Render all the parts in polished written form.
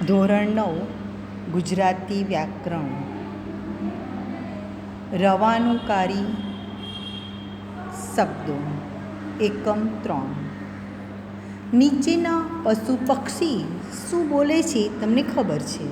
ધોરણ 9 ગુજરાતી વ્યાકરણ. રવાનુંકારી શબ્દો. એકમ 3. નીચેના પશુ પક્ષી શું બોલે છે તમને ખબર છે?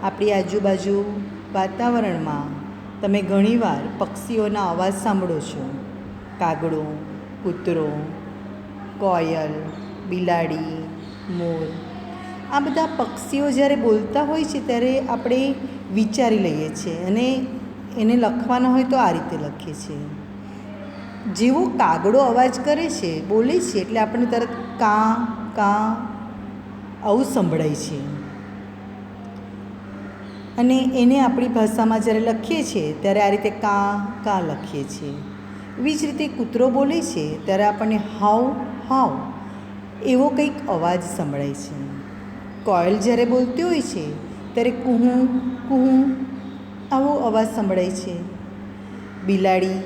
આપણી આજુબાજુ વાતાવરણમાં તમે ઘણીવાર પક્ષીઓના અવાજ સાંભળો છો. કાગડો, કૂતરો, કોયલ, બિલાડી, મોર. આ બધા પક્ષીઓ જ્યારે બોલતા હોય છે ત્યારે આપણે વિચારી લઈએ છીએ અને એને લખવાના હોય તો આ રીતે લખીએ છીએ. જેવો કાગડો અવાજ કરે છે, બોલે છે, એટલે આપણને તરત કાં કાં આવું સંભળાય છે અને એને આપણી ભાષામાં જ્યારે લખીએ છીએ ત્યારે આ રીતે કાં કાં લખીએ છીએ. એવી જ રીતે કૂતરો બોલે છે ત્યારે આપણને હાવ હાવ એવો કંઈક અવાજ સંભળાય છે. કોયલ જ્યારે બોલતી હોય છે ત્યારે કુહું કુહું આવો અવાજ સંભળાય છે. બિલાડી,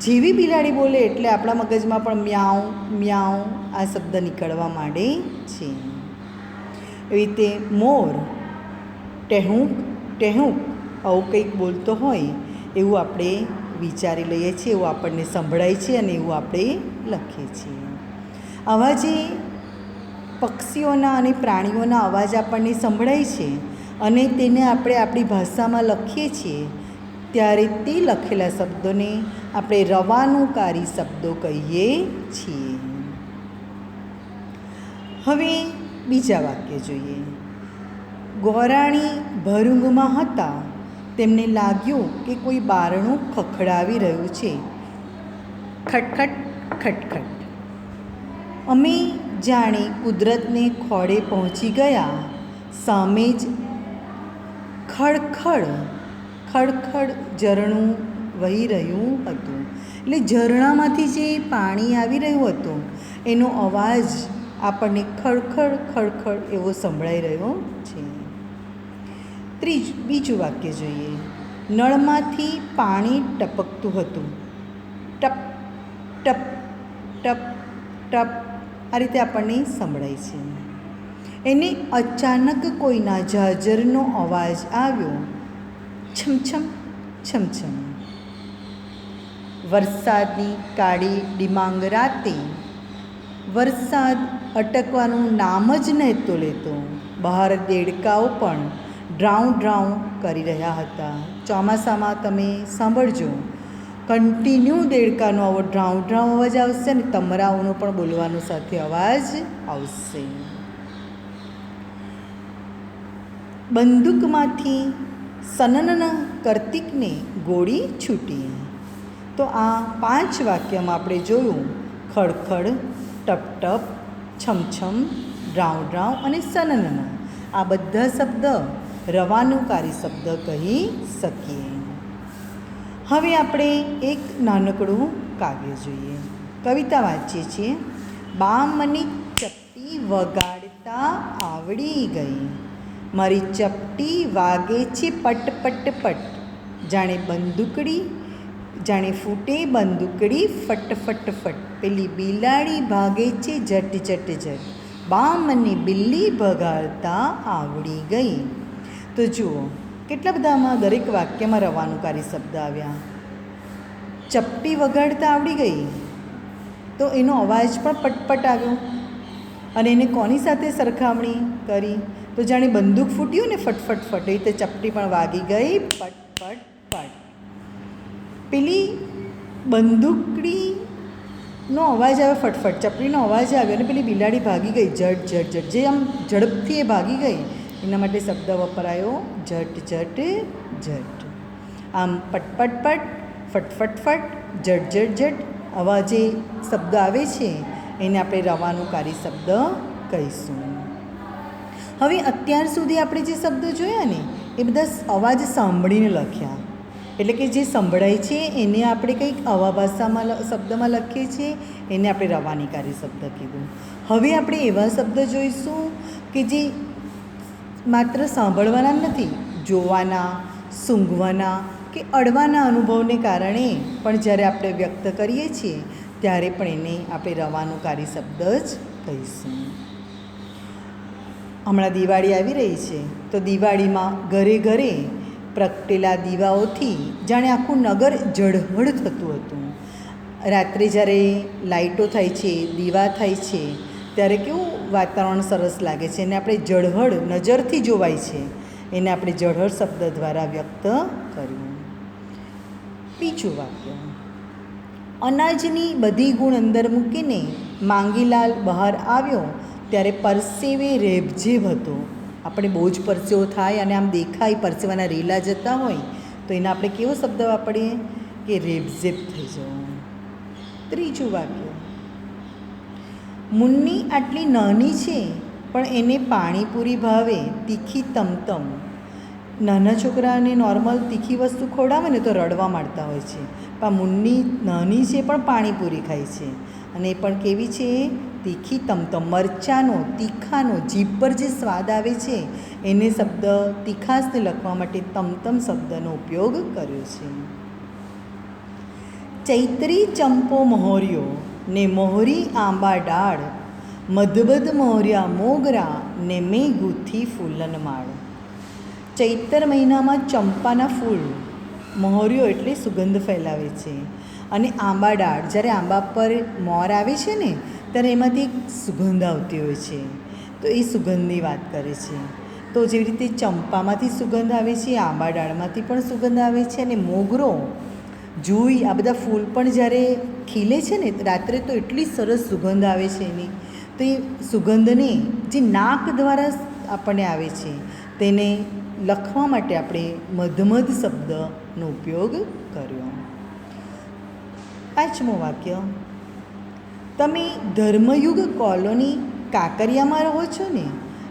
જેવી બિલાડી બોલે એટલે આપણા મગજમાં પણ મ્યાઉ મ્યાઉ આ શબ્દ નીકળવા માંડે છે. એવી રીતે મોર ટેહુંક ટેહુંક આવું કંઈક બોલતો હોય એવું આપણે વિચારી લઈએ છીએ, એવું આપણને સંભળાય છે અને એવું આપણે લખીએ છીએ. આવા જે પક્ષીઓના અને પ્રાણીઓના અવાજ આપણને સંભળાય છે અને તેને આપણે આપણી ભાષામાં લખીએ છીએ ત્યારે તે લખેલા શબ્દોને આપણે રવાનુંકારી શબ્દો કહીએ છીએ. હવે બીજા વાક્ય જોઈએ. ગોરાણી ભર ઊંઘમાં હતા. તેમને લાગ્યું કે કોઈ બારણું ખખડાવી રહ્યું છે. ખટખટ ખટખટ. અમે જાણે કુદરતને ખોળે પહોંચી ગયા. સામે જ ખડખડ ખડખડ ઝરણું વહી રહ્યું હતું. એટલે ઝરણામાંથી જે પાણી આવી રહ્યું હતું એનો અવાજ આપણને ખડખડ ખડખડ એવો સંભળાઈ રહ્યો છે. બીજું વાક્ય જોઈએ. નળમાંથી પાણી ટપકતું હતું. ટપ ટપ ટપ ટપ આ રીતે આપણને સંભળાય છે. એને અચાનક કોઈના ઝાઝરનો અવાજ આવ્યો. છમછમ છમછમ. વરસાદની કાળી ડિમાંગ રાતે વરસાદ અટકવાનું નામ જ નહોતો લેતો. બહાર દેડકાઓ પણ ડ્રાઉં ડ્રાઉં કરી રહ્યા હતા. ચોમાસામાં તમે સાંભળજો, કન્ટિન્યુ દેડકાનો આવો ડ્રાઉં ડ્રાઉં અવાજ આવશે અને તમરાઓનો પણ બોલવાનો સાથે અવાજ આવશે. બંદૂકમાંથી સનનન કરતીકને ગોળી છૂટી. તો આ 5 વાક્યમાં આપણે જોયું ખડખડ, ટપ ટપ, છમછમ, ડ્રાઉં ડ્રાઉં અને સનનન. આ બધા શબ્દ રવાનુંકારી શબ્દ કહી શકીએ. હવે આપણે એક નાનકડું કાવ્ય જોઈએ. કવિતા વાંચીએ છીએ. બા મને ચપટી વગાડતા આવડી ગઈ. મારી ચપટી વાગે છે પટ પટ પટ. જાણે બંદૂકડી જાણે ફૂટે બંદૂકડી ફટ ફટ ફટ. પેલી બિલાડી ભાગે છે ઝટ ઝટ ઝટ. બા મને બિલ્લી ભગાડતા આવડી ગઈ. તો જુઓ કેટલા બધામાં દરેક વાક્યમાં રવાનુંકારી શબ્દ આવ્યા. ચપટી વગાડતા આવડી ગઈ તો એનો અવાજ પણ પટપટ આવ્યો અને એને કોની સાથે સરખામણી કરી? તો જાણે બંદૂક ફૂટ્યું ને ફટફટ ફટે તે ચપટી પણ વાગી ગઈ પટ પટ પટ. પેલી બંદૂકડીનો અવાજ આવ્યો ફટફટ, ચપટીનો અવાજ આવ્યો અને પેલી બિલાડી ભાગી ગઈ ઝટ ઝટ ઝટ. જે આમ ઝડપથી એ ભાગી ગઈ એના માટે શબ્દ વપરાયો ઝટ ઝટ ઝટ. આમ પટ પટ પટ, ફટ ફટ ફટ, ઝટ ઝટ ઝટ આવા જે શબ્દ આવે છે એને આપણે રવાનુંકારી શબ્દ કહીશું. હવે અત્યાર સુધી આપણે જે શબ્દો જોયા ને એ બધા અવાજ સાંભળીને લખ્યા. એટલે કે જે સંભળાય છે એને આપણે કંઈક આવા ભાષામાં શબ્દમાં લખીએ છીએ, એને આપણે રવાનુંકારી શબ્દ કીધું. હવે આપણે એવા શબ્દ જોઈશું કે જે માત્ર સાંભળવાના નથી, જોવાના, સૂંઘવાના કે અડવાના અનુભવને કારણે પણ જ્યારે આપણે વ્યક્ત કરીએ છીએ ત્યારે પણ એને આપણે રવાનુંકારી શબ્દ જ કહીશું. હમણાં દિવાળી આવી રહી છે તો દિવાળીમાં ઘરે ઘરે પ્રગટેલા દીવાઓથી જાણે આખું નગર ઝળહળ થતું હતું. રાત્રે જ્યારે લાઇટો થાય છે, દીવા થાય છે, ત્યારે કેવું વાતાવરણ સરસ લાગે છે અને આપણે ઝળહળ નજરથી જોવાય છે એને આપણે ઝળહળ શબ્દ દ્વારા વ્યક્ત કર્યું. બીજું વાક્ય, અનાજની બધી ગુણ અંદર મૂકીને માંગીલાલ બહાર આવ્યો ત્યારે પરસેવે રેબઝેબ હતો. આપણે બહુ જ પરસેવો થાય અને આમ દેખાય પરસેવાના રેલા જતા હોય તો એને આપણે કેવો શબ્દ વાપરીએ કે રેબઝેબ થઈ જવું. ત્રીજું વાક્ય, મુન્ની આટલી નાની છે પણ એને પાણીપુરી ભાવે તીખી તમતમ. નાના છોકરાને નોર્મલ તીખી વસ્તુ ખવડાવે ને તો રડવા માંડતા હોય છે, પણ મુન્ની નાની છે પણ પાણીપુરી ખાય છે અને એ પણ કેવી છે? તીખી તમતમ. મરચાંનો, તીખાનો, જીભ પર જે સ્વાદ આવે છે એને શબ્દ તીખાશને લખવા માટે તમતમ શબ્દનો ઉપયોગ કર્યો છે. ચૈત્રી ચંપો મહોર્યો ને મોહરી આંબા ડાળ, મધબદ મોહર્યા મોગરા ને મેં ગૂંથી ફૂલન માળ. ચૈત્ર મહિનામાં ચંપાના ફૂલ, મોહર્યો એટલે સુગંધ ફેલાવે છે, અને આંબા ડાળ, જ્યારે આંબા પર મોર આવે છે ને ત્યારે એમાંથી એક સુગંધ આવતી હોય છે, તો એ સુગંધની વાત કરે છે. તો જેવી રીતે ચંપામાંથી સુગંધ આવે છે, આંબા ડાળમાંથી પણ સુગંધ આવે છે, અને મોગરો, જુઈ, આ બધા ફૂલ પણ જ્યારે ખીલે છે ને રાત્રે તો એટલી સરસ સુગંધ આવે છે એની. તો એ સુગંધને જે નાક દ્વારા આપણને આવે છે તેને લખવા માટે આપણે મધમધ શબ્દનો ઉપયોગ કર્યો. પાંચમું વાક્ય, તમે ધર્મયુગ કોલોની કાંકરિયામાં રહો છો ને?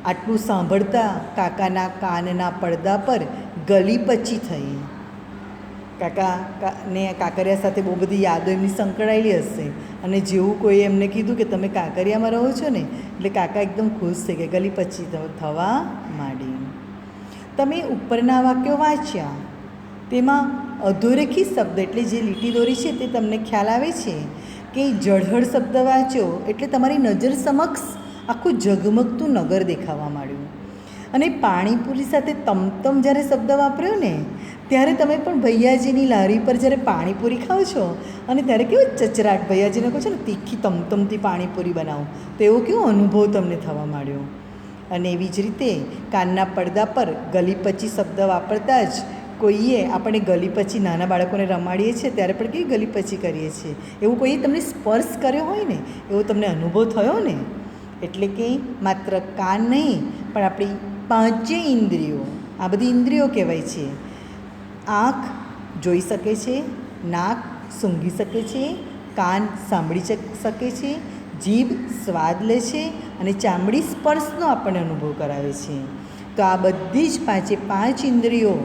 આટલું સાંભળતા કાકાના કાનના પડદા પર ગલીપચી થઈ. કાકાને કાંકરિયા સાથે બહુ બધી યાદો એમની સંકળાયેલી હશે, અને જેવું કોઈ એમને કીધું કે તમે કાંકરિયામાં રહો છો ને એટલે કાકા એકદમ ખુશ થઈ ગયા, ગલીપચી થવા માંડી. તમે ઉપરના વાક્યો વાંચ્યા તેમાં અધોરેખી શબ્દ એટલે જે લીટી દોરી છે તે તમને ખ્યાલ આવે છે કે ઝળહળ શબ્દ વાંચ્યો એટલે તમારી નજર સમક્ષ આખું ઝગમગતું નગર દેખાવા માંડ્યું. અને પાણીપુરી સાથે તમતમ જ્યારે શબ્દ વાપર્યો ને ત્યારે તમે પણ ભૈયાજીની લારી પર જ્યારે પાણીપુરી ખાઓ છો અને ત્યારે કેવો ચચરાટ, ભૈયાજીને કહો છો ને તીખી તમતમથી પાણીપુરી બનાવો, તો એવો કેવો અનુભવ તમને થવા માંડ્યો. અને એવી જ રીતે કાનના પડદા પર ગલીપચી શબ્દ વાપરતા જ કોઈએ આપણે ગલીપચી નાના બાળકોને રમાડીએ છીએ ત્યારે પણ કેવી ગલીપચી કરીએ છીએ, એવું કોઈએ તમને સ્પર્શ કર્યો હોય ને એવો તમને અનુભવ થયો ને. એટલે કે માત્ર કાન નહીં પણ આપણી પાંચેય ઇન્દ્રિયો, આ બધી ઇન્દ્રિયો કહેવાય છે. આંખ જોઈ શકે છે, નાક સૂંઘી શકે છે, કાન સાંભળી શકે છે, જીભ સ્વાદ લે છે અને ચામડી સ્પર્શનો આપણને અનુભવ કરાવે છે. તો આ બધી જ પાંચ ઇન્દ્રિયો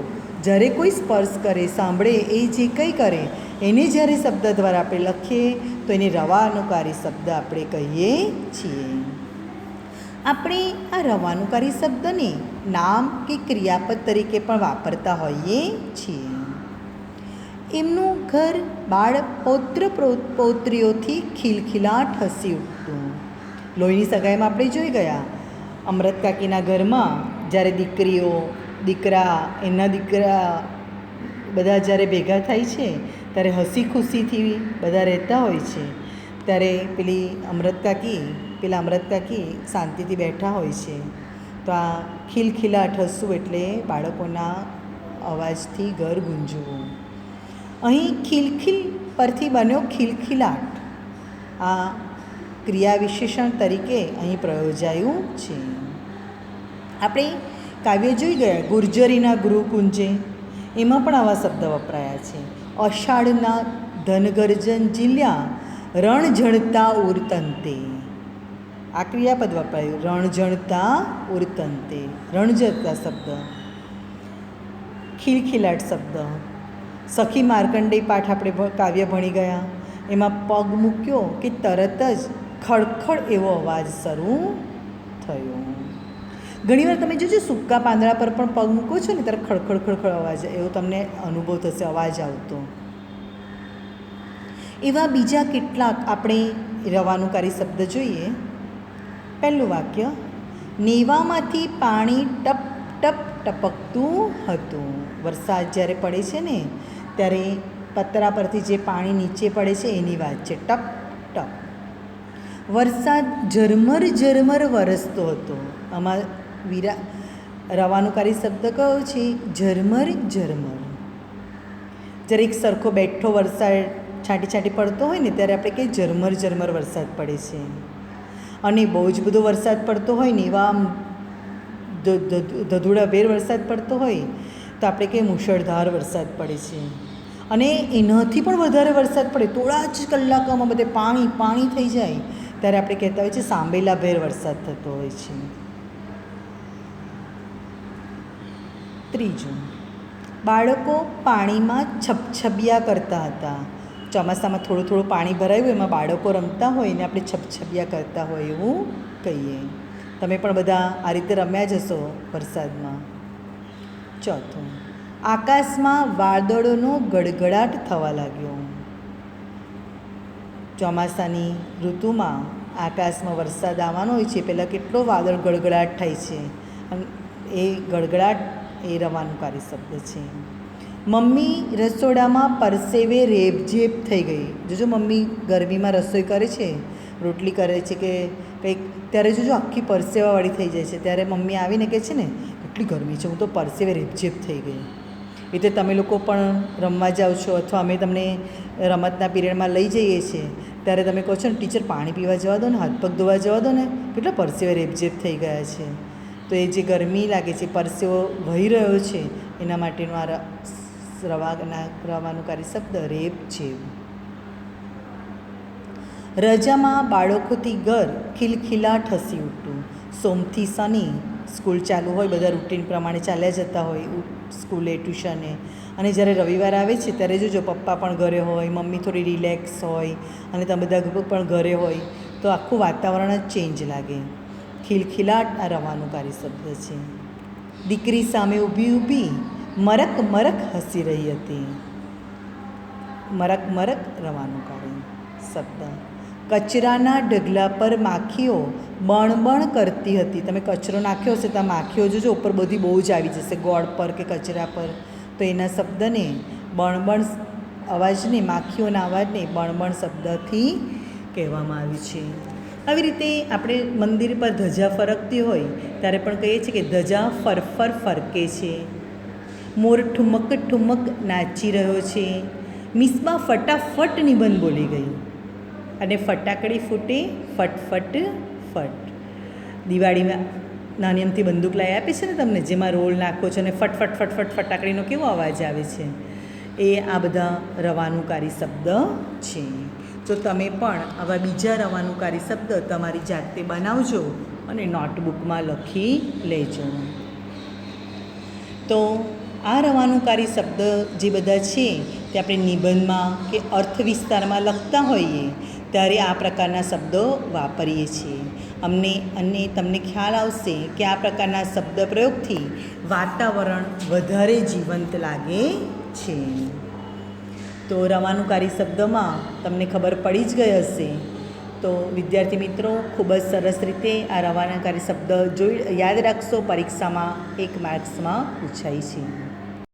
જ્યારે કોઈ સ્પર્શ કરે, સાંભળે, એ જે કંઈ કરે એને જ્યારે શબ્દ દ્વારા આપણે લખીએ તો એને રવાનુકારી શબ્દ આપણે કહીએ છીએ. આપણે આ રવાનુકારી શબ્દને નામ કે ક્રિયાપદ તરીકે પણ વાપરતા હોઈએ છીએ. એમનું ઘર બાળ પૌત્ર પૌત્રીઓથી ખિલખિલાટ હસી ઉઠતું. લોહીની સગાઈમાં આપણે જોઈ ગયા, અમૃત કાકીના ઘરમાં જ્યારે દીકરીઓ, દીકરા, એના દીકરા બધા જ્યારે ભેગા થાય છે ત્યારે હસી ખુશીથી બધા રહેતા હોય છે. ત્યારે પેલા અમૃત કાકી શાંતિથી બેઠા હોય છે. તો આ ખિલખિલાટ હસવું એટલે બાળકોના અવાજથી ઘર ગુંજવું. અહીં ખિલખિલ પરથી બન્યો ખિલખિલાટ, આ ક્રિયા વિશેષણ તરીકે અહીં પ્રયોજાયું છે. આપણે કાવ્ય જોઈ ગયા ગુર્જરીના ગૃહકુંજે, એમાં પણ આવા શબ્દ વપરાયા છે. અષાઢના ધનગર્જન ઝીલ્યા રણઝણતા ઉરતંતે, આ ક્રિયાપદ વપરાયું. રણઝણતા ઉરતંતે, રણઝણતા શબ્દ. ખિલખિલાટ શબ્દ. સખી માર્કંડેય પાઠ આપણે કાવ્ય ભણી ગયા, એમાં પગ મૂક્યો કે તરત જ ખડખડ એવો અવાજ શરૂ થયો. ઘણીવાર તમે જોજો સૂકા પાંદડા પર પણ પગ મૂકો છો ને ત્યારે ખડખડ ખડખડ અવાજ, એવો તમને અનુભવ થશે, અવાજ આવતો. એવા બીજા કેટલાક આપણે રવાનુકારી શબ્દ જોઈએ. પહેલું વાક્ય, નેવામાંથી પાણી ટપ ટપ ટપકતું હતું. વરસાદ જ્યારે પડે છે ને ત્યારે પતરા પરથી જે પાણી નીચે પડે છે એની વાત છે. ટપ ટપ. વરસાદ ઝરમર ઝરમર વરસતો હતો. આમાં રવાનુકારી શબ્દ કયો છે? ઝરમર ઝરમર. જ્યારે એક સરખો બેઠો વરસાદ છાંટી છાંટી પડતો હોય ને ત્યારે આપણે કહીએ ઝરમર ઝરમર વરસાદ પડે છે. અને બહુ જ બધો વરસાદ પડતો હોય ને એવા ધધુડાભેર વરસાદ પડતો હોય તો આપણે કહીએ મુશળધાર વરસાદ પડે છે. અને એનાથી પણ વધારે વરસાદ પડે, થોડા જ કલાકોમાં બધે પાણી પાણી થઈ જાય ત્યારે આપણે કહેતા હોય છે સાંભેલાભેર વરસાદ થતો હોય છે. ત્રીજું, બાળકો પાણીમાં છબછબિયા કરતા હતા. ચોમાસામાં થોડું થોડું પાણી ભરાયું એમાં બાળકો રમતા હોય ને આપણે છબછબિયા કરતા હોય એવું કહીએ. તમે પણ બધા આ રીતે રમ્યા જ હશો વરસાદમાં. ચોથું, આકાશમાં વાદળોનો ગડગડાટ થવા લાગ્યો. ચોમાસાની ઋતુમાં આકાશમાં વરસાદ આવવાનો હોય છે પહેલાં કેટલો વાદળ ગડગડાટ થાય છે. એ ગડગડાટ એ રવાનુકારી શબ્દ છે. મમ્મી રસોડામાં પરસેવે રેબઝેબ થઈ ગઈ. જોજો મમ્મી ગરમીમાં રસોઈ કરે છે, રોટલી કરે છે કે કંઈક, ત્યારે જોજો આખી પરસેવાવાળી થઈ જાય છે. ત્યારે મમ્મી આવીને કહે છે ને કેટલી ગરમી છે, હું તો પરસેવે રેબઝેબ થઈ ગઈ. એટલે તમે લોકો પણ રમવા જાઓ છો અથવા અમે તમને રમતના પીરિયડમાં લઈ જઈએ છીએ ત્યારે તમે કહો છો ને ટીચર પાણી પીવા જવા દો ને, હાથ પગ ધોવા જવા દો ને, કેટલા પરસેવે રેબઝેબ થઈ ગયા છે. તો એ જે ગરમી લાગે છે, પરસેવો વહી રહ્યો છે, એના માટેનો આ રવાનુકારી શબ્દ રેબઝેબ. રજામાં બાળકોથી ઘર ખિલખિલાટ હસી ઉઠતું. સોમથી શનિ સ્કૂલ ચાલુ હોય, બધા રૂટીન પ્રમાણે ચાલ્યા જતા હોય સ્કૂલે, ટ્યુશને. અને જ્યારે રવિવાર આવે છે ત્યારે જોજો પપ્પા પણ ઘરે હોય, મમ્મી થોડી રિલેક્સ હોય અને તમે બધા પણ ઘરે હોય તો આખું વાતાવરણ જ ચેન્જ લાગે. ખિલખિલાટ આ રવાનુકારી શબ્દ છે. દીકરી સામે ઊભી ઊભી મરક મરક હસી રહી હતી. મરક મરક રવાનુકારી શબ્દ. કચરાના ઢગલા પર માખીઓ બણબણ કરતી હતી. તમે કચરો નાખ્યો હશે તો માખીઓ જોજો ઉપર બધી બહુ જ આવી જશે, ગોળ પર કે કચરા પર. તો એના શબ્દને બણબણ અવાજને, માખીઓના અવાજને બણબણ શબ્દથી કહેવામાં આવ્યું છે. આવી રીતે આપણે મંદિર પર ધજા ફરકતી હોય ત્યારે પણ કહીએ છીએ કે ધજા ફરફર ફરકે છે. મોર ઠુમક ઠુમક નાચી રહ્યો છે. મિસબા ફટાફટ નિબંધ બોલી ગઈ. અને ફટાકડી ફૂટે ફટફટ ફટ. દિવાળીમાં નાની અમથી બંદૂક લાવી આપે છે ને તમને, જેમાં રોલ નાખો છો અને ફટફટ ફટફટ ફટાકડીનો કેવો અવાજ આવે છે, એ આ બધા રવાનુકારી શબ્દ છે. તો તમે પણ આવા બીજા રવાનુકારી શબ્દ તમારી જાતે બનાવજો અને નોટબુકમાં લખી લેજો. તો આ રવાનુકારી શબ્દ જે બધા છે તે આપણે નિબંધમાં કે અર્થ વિસ્તારમાં લખતા હોઈએ ત્યારે આ પ્રકારના શબ્દો વાપરીએ છીએ. અને તમને ખ્યાલ આવશે કે આ પ્રકારના શબ્દ પ્રયોગથી વાતાવરણ વધારે જીવંત લાગે છે. તો રવાનુકારી શબ્દમાં તમને ખબર પડી જ ગઈ હશે. તો વિદ્યાર્થી મિત્રો, ખૂબ જ સરસ રીતે આ રવાનુકારી શબ્દ યાદ રાખશો, પરીક્ષામાં 1 માર્ક્સમાં પૂછાય છે.